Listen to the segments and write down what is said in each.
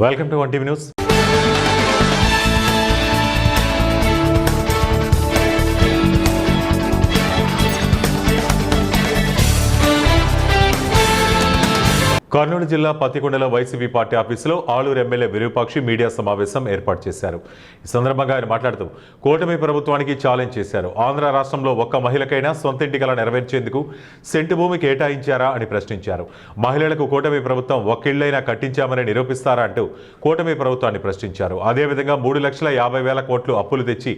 Welcome to 1 TV news. Kurnool జిల్లా పత్తికొండలో YCP party ఆఫీసులో Aluru MLA Virupakshi media సమావేశం ఏర్పాటు చేశారు. ఈ సందర్భంగా ఆయన మాట్లాడుతూ కూటమి ప్రభుత్వానికి ఛాలెంజ్ చేశారు. ఆంధ్ర రాష్ట్రంలో ఒక్క మహిళకైనా సొంత ఇంటి కల నెరవేర్చేందుకు సెంటు భూమి కేటాయించారా అని ప్రశ్నించారు. మహిళలకు కూటమి ప్రభుత్వం ఒక్కిళ్లైనా కట్టించామని నిరూపిస్తారా అంటూ కూటమి ప్రభుత్వాన్ని ప్రశ్నించారు. అదేవిధంగా 3,50,000 కోట్లు అప్పులు తెచ్చి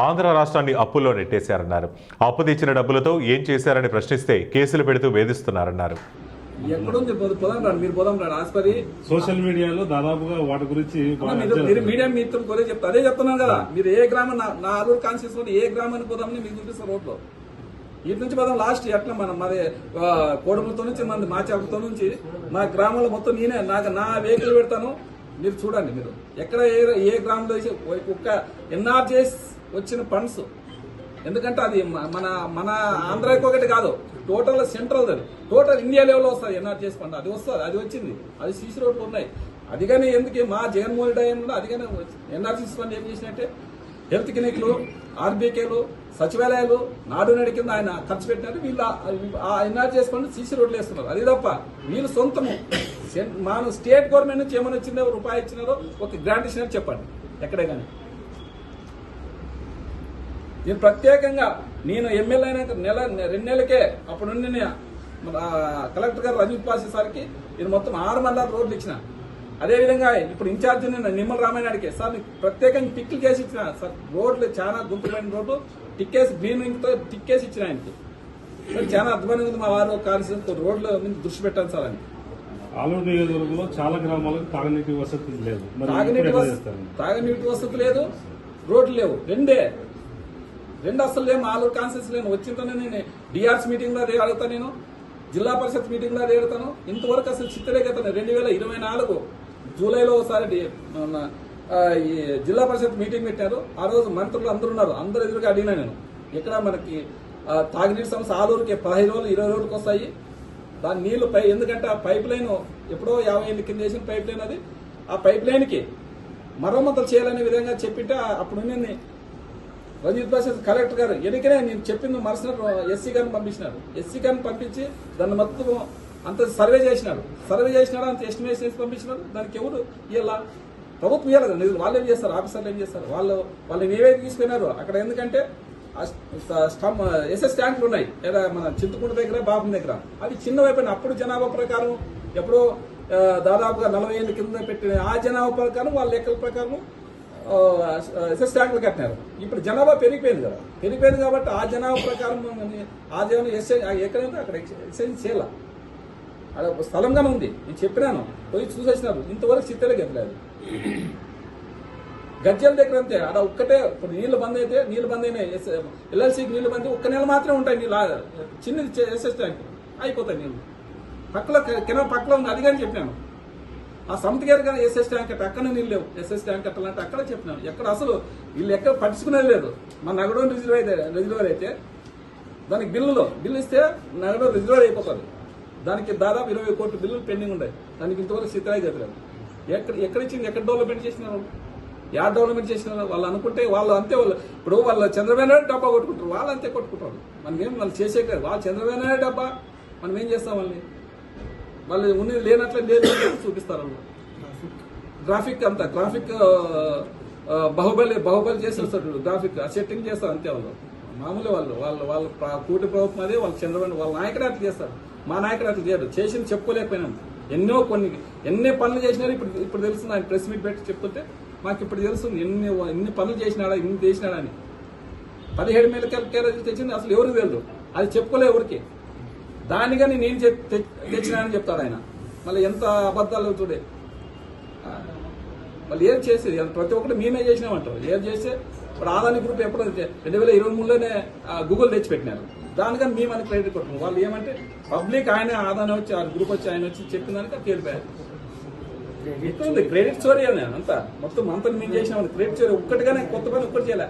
ఆంధ్ర రాష్ట్రాన్ని అప్పుల్లో నెట్టేశారన్నారు. అప్పు తెచ్చిన డబ్బులతో ఏం చేశారని ప్రశ్నిస్తే కేసులు పెడుతూ వేధిస్తున్నారన్నారు. ఎక్కడుంది పోదాం రాడు, మీరు పోదాం రాడు ఆస్పత్రి సోషల్ మీడియాలో దాదాపుగా వాటి గురించి మీరు మీడియా మిత్రులు కూడా చెప్తారు. అదే చెప్తున్నాను కదా, మీరు ఏ గ్రామం నా ఆలూరు కాన్స్టిట్యూన్స్ లో ఏ గ్రామానికి పోదామని మీకు చూపిస్తారు రోడ్లో. ఇటు నుంచి పోదాం లాస్ట్ ఎట్లా మనం మాది కోడములతో నుంచి మంది మాచాపుతో నుంచి మా గ్రామంలో మొత్తం నేనే నా వెహికల్ పెడతాను. మీరు చూడండి, మీరు ఎక్కడ ఏ గ్రామంలో ఒక్క ఎన్ఆర్జీఎస్ వచ్చిన ఫండ్స్, ఎందుకంటే అది మన ఆంధ్రాకి ఒకటి కాదు, టోటల్ సెంట్రల్, టోటల్ ఇండియా లెవెల్లో వస్తుంది ఎన్ఆర్జీఎస్ ఫండ్. అది వస్తుంది, అది వచ్చింది, అది సీసీ రోడ్లు ఉన్నాయి. అది కానీ ఎందుకు మా జగన్మోహన్ రెడ్డి అది కానీ ఎన్ఆర్జీఎస్ ఫండ్ ఏం చేసినట్టే హెల్త్ క్లినిక్లు, ఆర్బీకేలు, సచివాలయాలు, నాడు నేడు కింద ఆయన ఖర్చు పెట్టినట్టు వీళ్ళు ఆ ఎన్ఆర్జీఎస్ ఫండ్ సీసీ రోడ్లు వేస్తున్నారు. అది తప్ప వీళ్ళు సొంతము మన స్టేట్ గవర్నమెంట్ నుంచి ఏమైనా వచ్చిందో రూపాయి ఇచ్చినారో ఒక గ్రాంట్ ఇచ్చినట్టు చెప్పండి ఎక్కడే కానీ. నేను ప్రత్యేకంగా నేను ఎమ్మెల్యే అయినాక 2 నెలలకే అప్పుడు కలెక్టర్ గారు రజనీ పాసి సార్కి నేను మొత్తం 6 మండలాల రోడ్లు ఇచ్చిన. అదేవిధంగా ఇప్పుడు ఇన్ఛార్జ్ నిమ్మల రామాయణాడికి సార్ ప్రత్యేకంగా టిక్లు చేసి ఇచ్చిన సార్. రోడ్లు చాలా గుంపులైన రోడ్లు టిక్కేసి గ్రీన్తో టిక్కేసి ఇచ్చిన ఆయనకి. చాలా అద్భుతంగా ఉంది మా వారు కాన్స్టిట్యూన్సీ రోడ్ల మీద దృష్టి పెట్టాను సార్ అని. ఆలూరు నియోజకవర్గంలో చాలా గ్రామాలకు తాగునీటి వసతి లేదు, తాగునీటి వసతి లేదు, రోడ్లు లేవు, రెండు అసలు లేము. ఆలూరు కాన్స్టిట్యూన్సీ లేను. వచ్చిందనే నేను డిఆర్స్ మీటింగ్ లో అదే అడుగుతాను, నేను జిల్లా పరిషత్ మీటింగ్ లో అదే అడుగుతాను. ఇంతవరకు అసలు చిత్తలేకపోతాను. 2024 జూలైలో ఒకసారి ఈ జిల్లా పరిషత్ మీటింగ్ పెట్టారు. ఆ రోజు మంత్రులు అందరూ ఉన్నారు, అందరు ఎదురుగా అడిగినా నేను ఇక్కడ మనకి తాగునీటి సమస్య ఆలూరుకి 15 రోజులు 20 రోజులకు వస్తాయి. దాని నీళ్లు ఎందుకంటే ఆ పైప్ లైన్ ఎప్పుడో 50 ఏళ్ళ కింద చేసిన పైప్ లైన్ అది. ఆ పైప్ లైన్ కి మరమ్మతులు చేయాలనే విధంగా చెప్పితే అప్పుడు నేను రంజిత్ బాషా కలెక్టర్ గారు ఎన్నికనే నేను చెప్పింది మరుసటి ఎస్సీ గారిని పంపించినారు. ఎస్సీ గారిని పంపించి దాన్ని మొత్తం అంత సర్వే చేసినాడు, అంత ఎస్టిమేషన్ వేసి పంపించినారు. దానికి ఎవరు ఇలా ప్రభుత్వం ఇవ్వాలి, నిధులు వాళ్ళు ఏం చేస్తారు, ఆఫీసర్లు ఏం చేస్తారు, వాళ్ళు ఏవైతే తీసుకున్నారు అక్కడ. ఎందుకంటే ఎస్ఎస్ ట్యాంకులు ఉన్నాయి లేదా మన చింతకుంట దగ్గర, బాబు దగ్గర, అవి చిన్నవైపోయినాయి. అప్పుడు జనాభా ప్రకారం ఎప్పుడో దాదాపుగా 40 ఏళ్ళ కింద పెట్టిన ఆ జనాభా ప్రకారం వాళ్ళ లెక్కల ప్రకారం ఎస్ఎస్ ట్యాంకులు కట్టినారు. ఇప్పుడు జనాభా పెరిగిపోయింది కదా, పెరిగిపోయింది కాబట్టి ఆ జనాభా ప్రకారం ఆ జనం ఎక్కడైతే అక్కడ ఎక్స్చేంజ్ చేయాల. అక్కడ స్థలంగానే ఉంది. నేను చెప్పినాను, పోయి చూసేసినారు. ఇంతవరకు చిత్తలే గెట్టలేదు. గజ్జల దగ్గర అంతే, అక్కడ ఒక్కటే. ఇప్పుడు నీళ్లు బంద్ అయితే అయినాయి, ఎల్ఎల్సీకి నీళ్లు బంద్ 1 నెల మాత్రమే ఉంటాయి నీళ్ళు. చిన్నది ఎస్ఎస్ ట్యాంక్ అయిపోతాయి నీళ్లు. కెనాల్ పక్కలో ఉంది, అది కానీ చెప్పినాను. ఆ సమితి గారు కానీ ఎస్ఎస్ ట్యాంక్ కట్ట అక్కడ నీళ్ళు లేవు. ఎస్ఎస్ ట్యాంక్ కట్టాలంటే అక్కడ చెప్పినాను. ఎక్కడ అసలు వీళ్ళు ఎక్కడ పట్టించుకునేది లేదు. మన నగడం రిజర్వర్ అయితే దానికి బిల్లు ఇస్తే నగడం రిజర్వర్ అయిపోతుంది. దానికి దాదాపు 20 కోట్ల బిల్లులు పెండింగ్ ఉన్నాయి. దానికి ఇంతవరకు స్థితిరాయి జరగలేదు. ఎక్కడ ఇచ్చింది, ఎక్కడ డెవలప్మెంట్ చేసినారు, డెవలప్మెంట్ చేసినారు వాళ్ళు అనుకుంటే వాళ్ళు అంతే. ఇప్పుడు వాళ్ళు చంద్రబాబు నాయుడు డబ్బా కొట్టుకుంటారు, వాళ్ళు అంతే కొట్టుకుంటారు. మనమేం వాళ్ళు చేసే కాదు. వాళ్ళు చంద్రబాబు నాయుడు డబ్బా, మనం ఏం చేస్తాం వాళ్ళు ఉన్నది లేనట్లే లేదు చూపిస్తారు. గ్రాఫిక్ అంతా బాహుబలి చేసేస్తాడు. గ్రాఫిక్ సెట్టింగ్ చేస్తారు అంతే. మామూలు వాళ్ళు కూటి ప్రభుత్వం అదే, వాళ్ళు చంద్రబాబు వాళ్ళ నాయకుడు అట్లా చేస్తారు. మా నాయకుడు అట్లా చేయరు. చేసింది చెప్పుకోలేకపోయినాం. ఎన్ని పనులు చేసినారు ఇప్పుడు తెలుస్తుంది. ఆయన ప్రెస్ మీట్ పెట్టి చెప్తుంటే మాకు ఇప్పుడు తెలుస్తుంది ఎన్ని పనులు చేసినాడా, ఇన్ని చేసినాడా అని. 17 మెడికల్ క్యారేజ్ తెచ్చింది అసలు ఎవరికి తెలియదు. అది చెప్పుకోలే ఎవరికి. దానిగాని నేను తెచ్చినానని చెప్తాడు ఆయన. మళ్ళీ ఎంత అబద్ధాలు అవుతుండే. వాళ్ళు ఏం చేసేది ప్రతి ఒక్కటి మేమే చేసినామంటారు. ఏం చేస్తే ఇప్పుడు ఆదాని గ్రూప్ ఎప్పుడు 2023లోనే గూగుల్ తెచ్చిపెట్టినారు. దానికని మేమని క్రెడిట్ కొట్టాము. వాళ్ళు ఏమంటే పబ్లిక్ ఆయన ఆదాని వచ్చి ఆ గ్రూప్ వచ్చి ఆయన వచ్చి చెప్పిన దానికి తేలిపోయారు. ఎక్కడ ఉంది క్రెడిట్ స్టోరీ అని అంతా మొత్తం మేము చేసినామని క్రెడిట్ స్టోరీ ఒక్కటిగానే కొత్త పని ఒక్కటి చేయలే.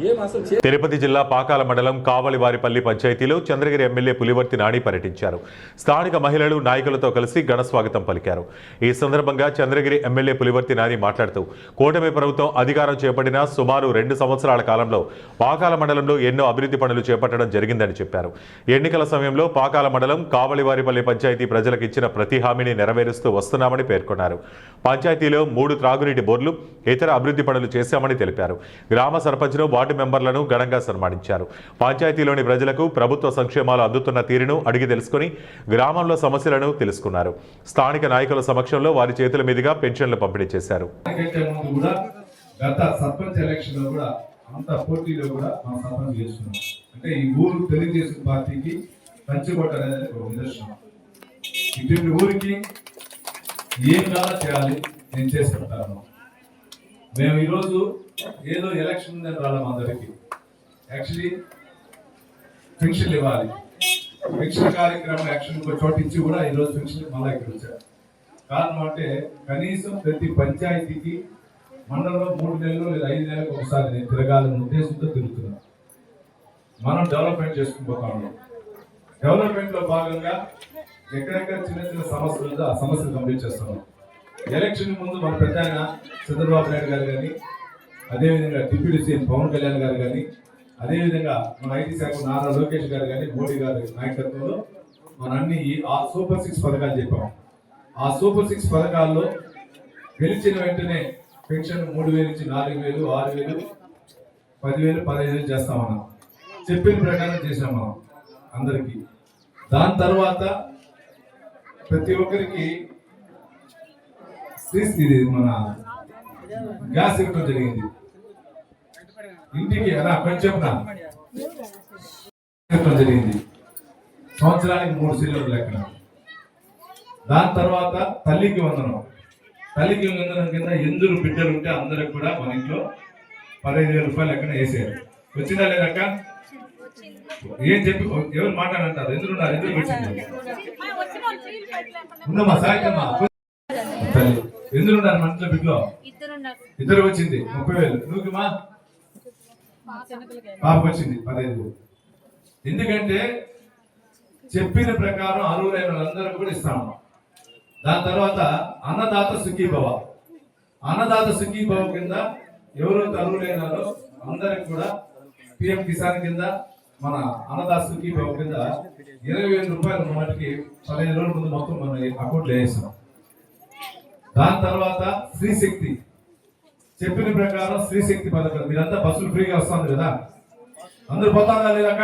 ఏం అసలు తిరుపతి జిల్లా పాకాల మండలం కావలివారిపల్లి పంచాయతీలో చంద్రగిరి ఎమ్మెల్యే పులివర్తి నాని పర్యటించారు. స్థానిక మహిళలు నాయకులతో కలిసి ఘన స్వాగతం పలికారు. ఈ సందర్భంగా చంద్రగిరి ఎమ్మెల్యే పులివర్తి నాని మాట్లాడుతూ కూటమి ప్రభుత్వం అధికారం చేపట్టిన సుమారు 2 సంవత్సరాల కాలంలో పాకాల మండలంలో ఎన్నో అభివృద్ధి పనులు చేపట్టడం జరిగిందని చెప్పారు. ఎన్నికల సమయంలో పాకాల మండలం కావలివారిపల్లి పంచాయతీ ప్రజలకు ఇచ్చిన ప్రతి హామీని నెరవేరుస్తూ వస్తున్నామని పేర్కొన్నారు. పంచాయతీలో 3 త్రాగునీటి బోర్లు, ఇతర అభివృద్ధి పనులు చేశామని తెలిపారు. గ్రామ సర్పంచ్ను, వార్డు మెంబర్లను ఘనంగా సన్మానించారు. పంచాయతీలోని ప్రజలకు ప్రభుత్వ సంక్షేమాలు అందుతున్న తీరును అడిగి తెలుసుకుని గ్రామంలో సమస్యలను తెలుసుకున్నారు. స్థానిక నాయకుల సమక్షంలో వారి చేతుల మీదుగా పెన్షన్లు పంపిణీ చేశారు. గత సర్పంచ్ ఎలక్షన్ లో కూడా అంత పోటీలో కూడా మనం సర్పంచ్ చేస్తున్నాం. అంటే ఈ ఊరు తెలుగుదేశం పార్టీకి పంచికొట్టనేది ఒక నిదర్శనం. ఇటువంటి ఊరికి ఏం కాదా చేయాలి నేను చేసి పెడతాను. మేము ఈరోజు ఏదో ఎలక్షన్ ఉందని రావడం అందరికీ యాక్చువల్లీ పెన్షన్లు ఇవ్వాలి. పెన్షన్ కార్యక్రమం యాక్షన్ చోటించి కూడా ఈరోజు పెన్షన్ మళ్ళీ ఇక్కడ వచ్చారు. కారణం అంటే కనీసం ప్రతి పంచాయతీకి మండలంలో 3 నెలలు లేదా 5 నెలలకు ఒకసారి నేను తిరగాలనే ఉద్దేశంతో తిరుగుతున్నాను. మనం డెవలప్మెంట్ చేసుకుని పోతా ఉన్నాం. డెవలప్మెంట్ లో భాగంగా ఎక్కడెక్కడ చిన్న చిన్న సమస్యలు ఉందో ఆ సమస్యలు కంప్లీట్ చేస్తున్నాం. ఎలక్షన్ ముందు మన పెద్ద ఆయన చంద్రబాబు నాయుడు గారు కానీ, అదేవిధంగా డిప్యూటీ సీఎం పవన్ కళ్యాణ్ గారు కానీ, అదేవిధంగా మన ఐటీ శాఖ నారా లోకేష్ గారు కానీ, మోడీ గారి నాయకత్వంలో మన అన్ని ఆ సూపర్ 6 పథకాలు చెప్పాం. ఆ సూపర్ 6 పథకాల్లో గెలిచిన వెంటనే పెన్షన్ 3,000 నుంచి 4,000, 6,000, 10,000, 15,000 చేస్తామన్నాం. చెప్పిన ప్రకారం చేసాం మనం అందరికీ. దాని తర్వాత ప్రతి ఒక్కరికి ఇది మన గ్యాస్ ఇవ్వడం జరిగింది. ఇంటికి అలా కొంచెం ఇవ్వడం జరిగింది. సంవత్సరానికి 3 సిలిండర్లు లెక్కన. దాని తర్వాత తల్లికి వందనం. తల్లికి వందనం కింద ఎందుకు బిడ్డలు ఉంటే అందరికి కూడా మన ఇంట్లో 15,000 రూపాయలు లెక్కన వేసారు. వచ్చిందా లేదక్క? ఏం చెప్పి ఎవరు మాట్లాడంటారు? ఎందుకున్నారు? ఎందుకు వచ్చింది? ఉందమ్మా సాయమ్మా. తల్లి ఎందుకున్నారు మన ఇంట్లో బిడ్డలో? ఇద్దరు వచ్చింది 30,000. నువ్వు మా పాపకు వచ్చింది 15,000. ఎందుకంటే చెప్పిన ప్రకారం అర్హులైన వాళ్ళందరూ కూడా ఇస్తాము. దాని తర్వాత అన్నదాత సుఖీభవ. అన్నదాత సుఖీభవ కింద ఎవరైతే అర్హులైనారో అందరికి కూడా పిఎం కిసాన్ కింద మన అన్నదాత సుఖీభవ కింద 20,000 రూపాయలు మటుకి 15 రోజుల ముందు మొత్తం మన అకౌంట్లో వేసాం. దాని తర్వాత స్త్రీశక్తి చెప్పిన ప్రకారం స్త్రీశక్తి పథకం. మీరంతా బస్సులు ఫ్రీగా వస్తుంది కదా, అందరు పోతారా లేదాక?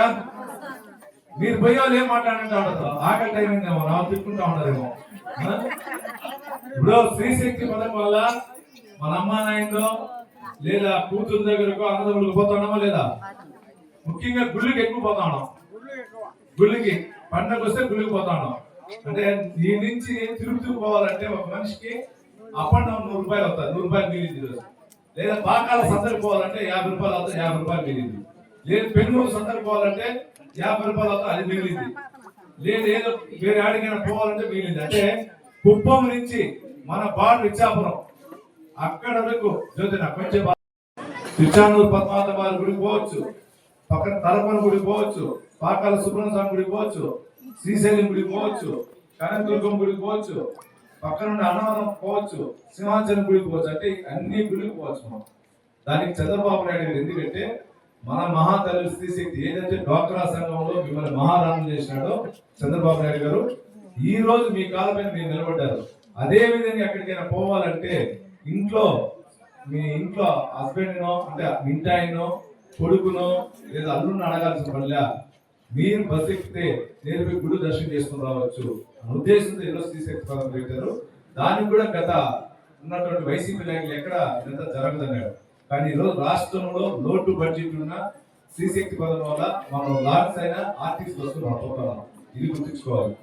మీరు పోయే వాళ్ళు ఏం మాట్లాడుతూ ఉండదు. ఆకలి టైం అయిందేమో, నా తిప్పుకుంటా ఉన్నారేమో. ఇప్పుడు స్త్రీశక్తి పథకం వల్ల మన అమ్మా నాయనలో లేదా కూతురు దగ్గరకు అన్నదమ్ములకు పోతున్నామా లేదా? ముఖ్యంగా గుళ్ళకి ఎక్కువ పోతా ఉన్నాం. గుళ్ళకి పండగ వస్తే గుళ్ళకి పోతా ఉన్నాం. అంటే ఈ నుంచి తిరుపతికి పోవాలంటే ఒక మనిషికి అప్ అండ్ డౌన్ 100 రూపాయలు అవుతుంది. 100 రూపాయలు మిగిలింది. లేదా పాకాల సందర్కి పోవాలంటే 50 రూపాయలు అవుతుంది. 50 రూపాయలు మిగిలింది. లేదు పెన్ను సందర్కి పోవాలంటే 50 రూపాయలు అవుతుంది. అది మిగిలింది. లేదు ఏదో వేరే ఆడికైనా పోవాలంటే మిగిలింది. అంటే కుప్పం నుంచి మన బాడు ఇచ్చాపురం అక్కడ వరకు జ్యోతిన కొంచెం తిరుచానూరు పద్మావత వారి గుడికి పోవచ్చు, పక్కన తలపన గుడికి పోవచ్చు, పాకాల సుబ్రహ్మణ్య స్వామి గుడికి పోవచ్చు, శ్రీశైలం గుడికి పోవచ్చు, కనకదుర్గం గుడికి పోవచ్చు, పక్కన ఉన్న అన్నవరం పోవచ్చు, సింహాచలం గుడికి పోవచ్చు. అంటే అన్ని గుడికి పోవచ్చు మనం. దానికి చంద్రబాబు నాయుడు గారు ఎందుకంటే మన మహాతల్లి స్త్రీశక్తి ఏదైతే డ్వాక్రా సంఘంలో మిమ్మల్ని మహారాణం చేసినాడో చంద్రబాబు నాయుడు గారు ఈ రోజు మీ కాలపైన మీరు నిలబడ్డారు. అదే విధంగా ఎక్కడికైనా పోవాలంటే ఇంట్లో మీ ఇంట్లో హస్బెండ్నో అంటే ఇంటి ఆయనో కొడుకునో లేదా అల్లుడిని అడగాల్సిన వల్ల మీరు బస్ ఎక్కితే నేరుగా గుడి దర్శనం చేసుకుని రావచ్చు ఉద్దేశంతో ఈరోజు స్త్రీశక్తి పథకం పెట్టారు. దానికి కూడా గత ఉన్నటువంటి వైసీపీ నాయకులు ఎక్కడ ఇదంతా జరగదన్నాడు. కానీ ఈరోజు రాష్ట్రంలో లోటు బడ్జెట్ ఉన్న స్త్రీశక్తి పథకం వల్ల మనం లాక్స్ అయినా ఆర్టీసీ బస్సులు మనం పోతున్నాం. ఇది గుర్తుంచుకోవాలి.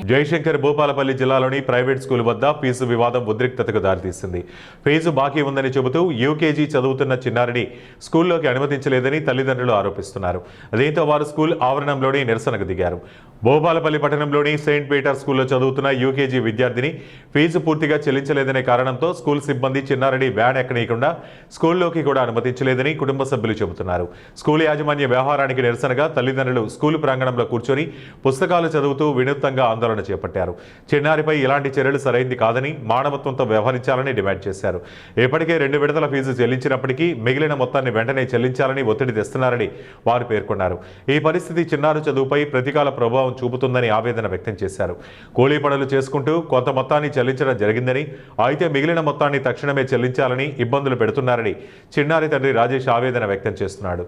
జయశంకర్ భూపాలపల్లి జిల్లాలోని ప్రైవేట్ స్కూల్ వద్ద ఫీజు వివాదం ఉద్రిక్తతకు దారితీసింది. ఫీజు బాకీ ఉందని చెబుతూ యూకేజీ చదువుతున్న చిన్నారిని స్కూల్లోకి అనుమతించలేదని తల్లిదండ్రులు ఆరోపిస్తున్నారు. దీంతో వారు స్కూల్ ఆవరణంలోని నిరసనకు దిగారు. భూపాలపల్లి పట్టణంలోని సెయింట్ పీటర్ స్కూల్లో చదువుతున్న యూకేజీ విద్యార్థిని ఫీజు పూర్తిగా చెల్లించలేదనే కారణంతో స్కూల్ సిబ్బంది చిన్నారెడ్డి వ్యాన్ ఎక్కనీయకుండా స్కూల్లోకి కూడా అనుమతించలేదని కుటుంబ సభ్యులు చెబుతున్నారు. స్కూల్ యాజమాన్య వ్యవహారానికి నిరసనగా తల్లిదండ్రులు స్కూలు ప్రాంగణంలో కూర్చొని పుస్తకాలు చదువుతూ వినూత్నంగా ఆందోళన చేపట్టారు. చిన్నారిపై ఇలాంటి చర్యలు సరైంది కాదని, మానవత్వంతో వ్యవహరించాలని డిమాండ్ చేశారు. ఇప్పటికే 2 విడతల ఫీజు చెల్లించినప్పటికీ మిగిలిన మొత్తాన్ని వెంటనే చెల్లించాలని ఒత్తిడి తెస్తున్నారని వారు పేర్కొన్నారు. ఈ పరిస్థితి చిన్నారి చదువుపై ప్రతికాల ప్రభావం చూపుతుందని ఆవేదన వ్యక్తం చేశారు. కూలీ పనులు చేసుకుంటూ కొంత మొత్తాన్ని చెల్లించడం జరిగిందని, అయితే మిగిలిన మొత్తాన్ని తక్షణమే చెల్లించాలని ఇబ్బందులు పెడుతున్నారని చిన్నారి తండ్రి రాజేష్ ఆవేదన వ్యక్తం చేస్తున్నాడు.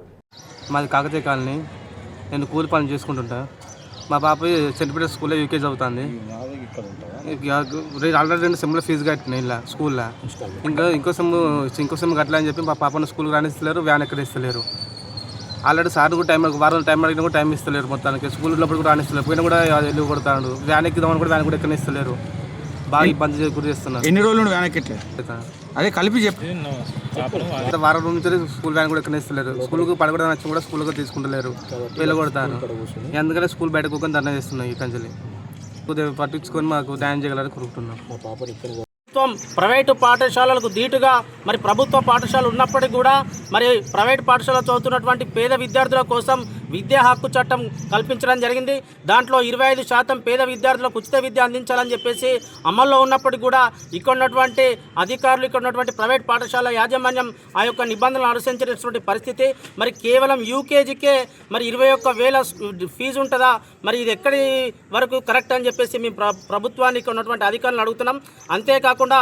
మాది కాకతీయ కాలనీ. నేను కూలి పనులు చేసుకుంటుంటా. మా పాప సెయింట్ పీటర్ స్కూల్లో యూకేజీ అవుతుంది. ఆల్రెడీ 2 సెమ్లో ఫీజు కట్టిన ఇలా స్కూల్లో. ఇంకో సెమ్ కట్టలే అని చెప్పి మా పాపను స్కూల్కి రానిస్తలేరు, వ్యాన్ ఎక్కడ ఇస్తలేరు. ఆల్రెడీ సార్ కూడా వారం టైం అడిగినా కూడా టైం ఇస్తలేరు. మొత్తానికి స్కూల్ లోపల కూడా రానిస్తలేరు. పోయినా కూడా వెళ్ళి కొడతాడు. వ్యాన్ ఎక్కిదామని కూడా వ్యాన్ కూడా ఎక్కడ ఇస్తలేరు. బాగా ఇబ్బంది గురి చేస్తున్నారు. ఎన్ని రోజులు వ్యాన్ ఎక్కట్లేదు? అదే కలిపి చెప్పి వారం రోజు నుంచి స్కూల్ వ్యాన్ కూడా ఎక్కడ ఇస్తలేరు. స్కూల్కి పడకుండా వచ్చి కూడా స్కూల్కి తీసుకుంటలేరు, వెళ్ళగొడతారు. ఎందుకంటే స్కూల్ బయటకు కూడా ధర్నా చేస్తున్నాయి. ఈ కంచెలు కొద్దిగా పట్టించుకొని మాకు న్యాయం చేయగలని కోరుకుంటున్నాం. ప్రైవేటు పాఠశాలలకు ధీటుగా మరి ప్రభుత్వ పాఠశాలలు ఉన్నప్పటికీ కూడా మరి ప్రైవేటు పాఠశాలలో చదువుతున్నటువంటి పేద విద్యార్థుల కోసం విద్యా హక్కు చట్టం కల్పించడం జరిగింది. దాంట్లో 25% పేద విద్యార్థులకు ఉచిత విద్య అందించాలని చెప్పేసి అమల్లో ఉన్నప్పటికీ కూడా ఇక్కడ ఉన్నటువంటి అధికారులు, ఇక్కడ ఉన్నటువంటి ప్రైవేట్ పాఠశాల యాజమాన్యం ఆ యొక్క నిబంధనలు అనుసరించినటువంటి పరిస్థితి. మరి కేవలం యూకేజీకే మరి 21,000 ఫీజు ఉంటుందా? మరి ఇది ఎక్కడి వరకు కరెక్ట్ అని చెప్పేసి మేము ప్రభుత్వానికి ఉన్నటువంటి అధికారులను అడుగుతున్నాం. అంతేకాకుండా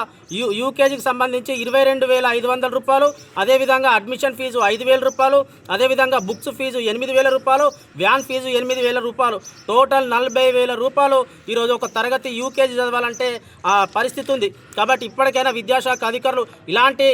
యూకేజీకి సంబంధించి 22,500 రూపాయలు, అదేవిధంగా అడ్మిషన్ ఫీజు 5,000 రూపాయలు, అదేవిధంగా బుక్స్ ఫీజు 8,000 రూపాయలు, వ్యాన్ ఫీజు 8,000 రూపాయలు, టోటల్ 40,000 రూపాయలు ఈరోజు ఒక తరగతి యూకేజీ చదవాలంటే ఆ పరిస్థితి ఉంది. కాబట్టి ఇప్పటికైనా విద్యాశాఖ అధికారులు ఇలాంటి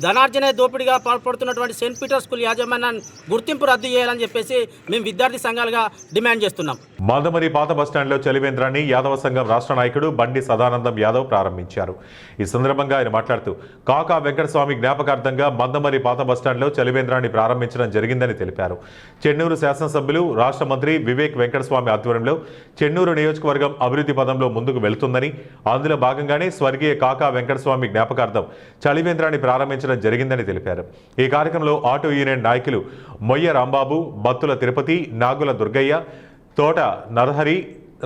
ధనార్జనే దోపిడిగా పాల్పడుతున్నటువంటి సెయింట్ పీటర్ స్కూల్ యాజమాన్యాన్ని గుర్తింపు రద్దు చేయాలని చెప్పేసి మేము విద్యార్థి సంఘాలుగా డిమాండ్ చేస్తున్నాం. మందమరి పాత బస్టాండ్లో చలివేంద్రాన్ని యాదవ సంఘం రాష్ట్ర నాయకుడు బండి సదానందం యాదవ్ ప్రారంభించారు. ఈ సందర్భంగా ఆయన మాట్లాడుతూ కాకా వెంకటస్వామి జ్ఞాపకార్థంగా మందమరి పాత బస్టాండ్లో చలివేంద్రాన్ని ప్రారంభించడం జరిగిందని తెలిపారు. చెన్నూరు శాసనసభ్యులు రాష్ట్ర మంత్రి వివేక్ వెంకటస్వామి ఆధ్వర్యంలో చెన్నూరు నియోజకవర్గం అభివృద్ధి పదంలో ముందుకు వెళుతుందని, అందులో భాగంగానే స్వర్గీయ కాకా వెంకటస్వామి జ్ఞాపకార్థం చలివేంద్రాన్ని ప్రారంభించడం జరిగిందని తెలిపారు. ఈ కార్యక్రమంలో ఆటో యూనియన్ నాయకులు మొయ్య రాంబాబు, బత్తుల తిరుపతి, నాగుల దుర్గయ్య, తోట నరహరి,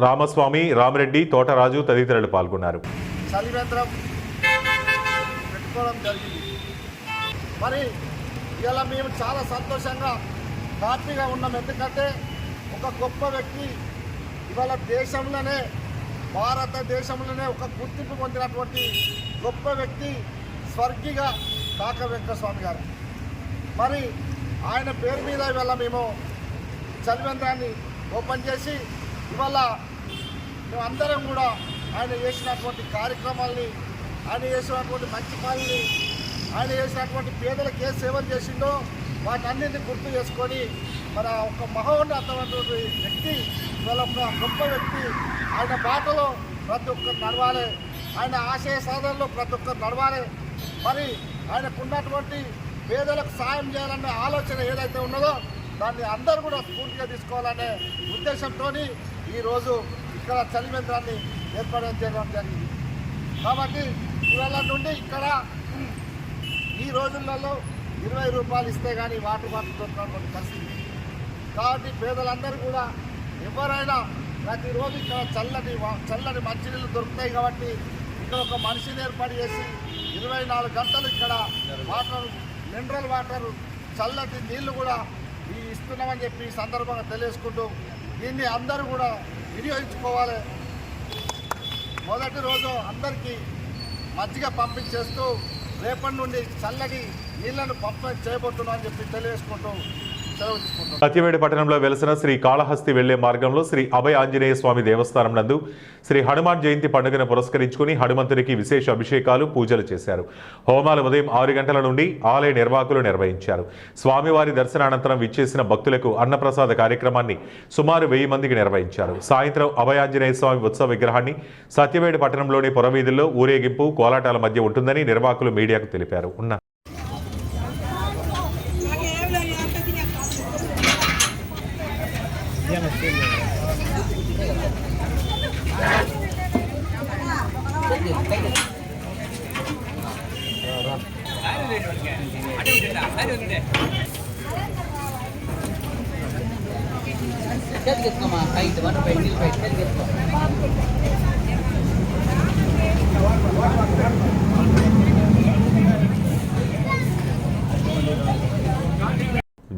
రామస్వామి, రామరెడ్డి, తోటరాజు తదితరులు పాల్గొన్నారు. చలివేంద్రం పెట్టుకోవడం జరిగింది. మరి ఇలా మేము చాలా సంతోషంగా హ్యాపీగా ఉన్నాం. ఎందుకంటే ఒక గొప్ప వ్యక్తి ఇవాళ దేశంలోనే, భారతదేశంలోనే ఒక గుర్తింపు పొందినటువంటి గొప్ప వ్యక్తి స్వర్గీయ కాకా వెంకటస్వామి గారు. మరి ఆయన పేరు మీద ఇవాళ మేము చలివేంద్రాన్ని ఓపెన్ చేసి ఇవాళ మేమందరం కూడా ఆయన చేసినటువంటి కార్యక్రమాల్ని, ఆయన చేసినటువంటి మంచి పనుల్ని, ఆయన చేసినటువంటి పేదలకు ఏ సేవలు చేసిండో వాటన్నింటినీ గుర్తు చేసుకొని మరి ఒక మహోన్నతమైనటువంటి వ్యక్తి, ఇవాళ ఒక గొప్ప వ్యక్తి. ఆయన బాటలో ప్రతి ఒక్కరు నడవాలి, ఆయన ఆశయ సాధనలో ప్రతి ఒక్కరు నడవాలి. మరి ఆయనకున్నటువంటి పేదలకు సాయం చేయాలనే ఆలోచన ఏదైతే ఉన్నదో దాన్ని అందరూ కూడా స్ఫూర్తిగా తీసుకోవాలనే ఉద్దేశంతో ఈరోజు ఇక్కడ చలివేంద్రాన్ని ఏర్పాటు చేయడం జరిగింది. కాబట్టి ఇవాళ నుండి ఇక్కడ ఈ రోజులలో 20 రూపాయలు ఇస్తే కానీ వాటర్ బాటిల్ దొరికినటువంటి పరిస్థితి. కాబట్టి పేదలందరూ కూడా ఎవరైనా ప్రతిరోజు ఇక్కడ చల్లని మంచినీళ్ళు దొరుకుతాయి. కాబట్టి ఇక్కడ ఒక మనిషిని ఏర్పాటు చేసి 24 గంటలు ఇక్కడ వాటర్, మినరల్ వాటర్, చల్లటి నీళ్లు కూడా ఇస్తున్నామని చెప్పి ఈ సందర్భంగా తెలియజేసుకుంటూ దీన్ని అందరూ కూడా వినియోగించుకోవాలి. మొదటి రోజు అందరికీ మజ్జిగ పంపించేస్తూ రేపటి నుండి చల్లటి నీళ్లను పంపిణీ చేయబోతున్నామని చెప్పి తెలియజేసుకుంటూ సత్యవేడి పట్టణంలో వెలసిన శ్రీ కాళహస్తి వెళ్లే మార్గంలో శ్రీ అభయ ఆంజనేయ స్వామి దేవస్థానం నందు శ్రీ హనుమాన్ జయంతి పండుగను పురస్కరించుకుని హనుమంతుడికి విశేష అభిషేకాలు, పూజలు చేశారు. హోమాలు ఉదయం 6 గంటల నుండి ఆలయ నిర్వాహకులు నిర్వహించారు. స్వామివారి దర్శనానంతరం విచ్చేసిన భక్తులకు అన్నప్రసాద కార్యక్రమాన్ని సుమారు 1000 మందికి నిర్వహించారు. సాయంత్రం అభయ ఆంజనేయ స్వామి ఉత్సవ విగ్రహాన్ని సత్యవేడి పట్టణంలోని పురవీధుల్లో ఊరేగింపు, కోలాటాల మధ్య ఉంటుందని నిర్వాహకులు మీడియాకు తెలిపారు.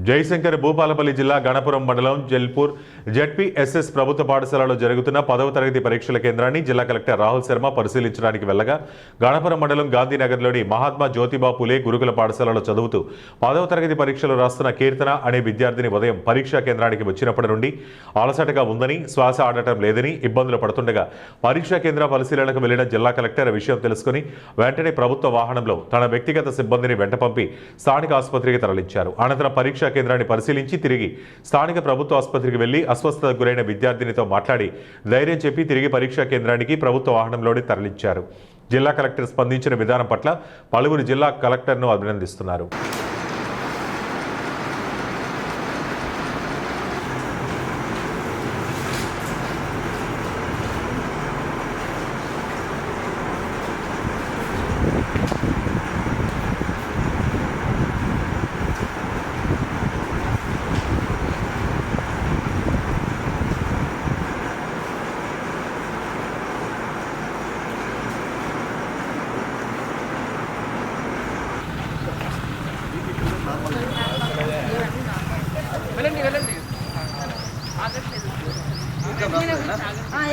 జయశంకర్ భూపాలపల్లి జిల్లా గణపురం మండలం జల్పూర్ జెడ్పీఎస్ఎస్ ప్రభుత్వ పాఠశాలలో జరుగుతున్న 10వ తరగతి పరీక్షల కేంద్రాన్ని జిల్లా కలెక్టర్ రాహుల్ శర్మ పరిశీలించడానికి వెళ్లగా గణపురం మండలం గాంధీనగర్లోని మహాత్మా జ్యోతిబా పులే గురుకుల పాఠశాలలో చదువుతూ 10వ తరగతి పరీక్షలు రాస్తున్న కీర్తన అనే విద్యార్థిని ఉదయం పరీక్షా కేంద్రానికి వచ్చినప్పటి నుండి అలసటగా ఉందని, శ్వాస ఆడటం లేదని ఇబ్బందులు పడుతుండగా పరీక్షా కేంద్ర పరిశీలనకు వెళ్లిన జిల్లా కలెక్టర్ విషయం తెలుసుకుని వెంటనే ప్రభుత్వ వాహనంలో తన వ్యక్తిగత సిబ్బందిని వెంట పంపి స్థానిక ఆసుపత్రికి తరలించారు. అనంతరం పరీక్షా కేంద్రాన్ని పరిశీలించి తిరిగి స్థానిక ప్రభుత్వ ఆసుపత్రికి వెళ్లి అస్వస్థతకు గురైన విద్యార్థినితో మాట్లాడి ధైర్యం చెప్పి తిరిగి పరీక్షా కేంద్రానికి ప్రభుత్వ వాహనంలోనే తరలించారు. జిల్లా కలెక్టర్ స్పందించిన విధానం పట్ల పలువురు జిల్లా కలెక్టర్ను అభినందిస్తున్నారు.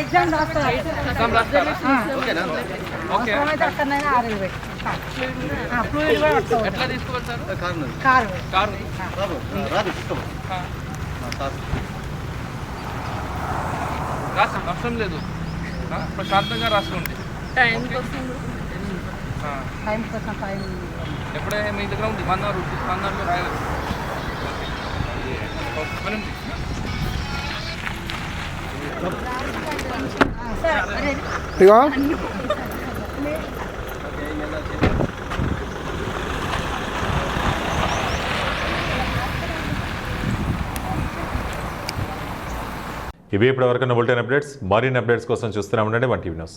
ఎగ్జామ్ రాస్తారా? అక్కడైనా ఆరు ఫ్లూయిడ్ కూడా పట్టుకోవచ్చు. కారు అవసరం లేదు, ప్రశాంతంగా రాసుకోండి. టైం కోసం టైం ఎప్పుడైనా మీ దగ్గర ఉంది 1 అవర్ 1 అవర్లో రాయాలి. ఇవి ఇప్పటివరకు బులెటిన్ అప్డేట్స్. మరిన్ని అప్డేట్స్ కోసం చూస్తూనే ఉండండి 1 టీవీ న్యూస్.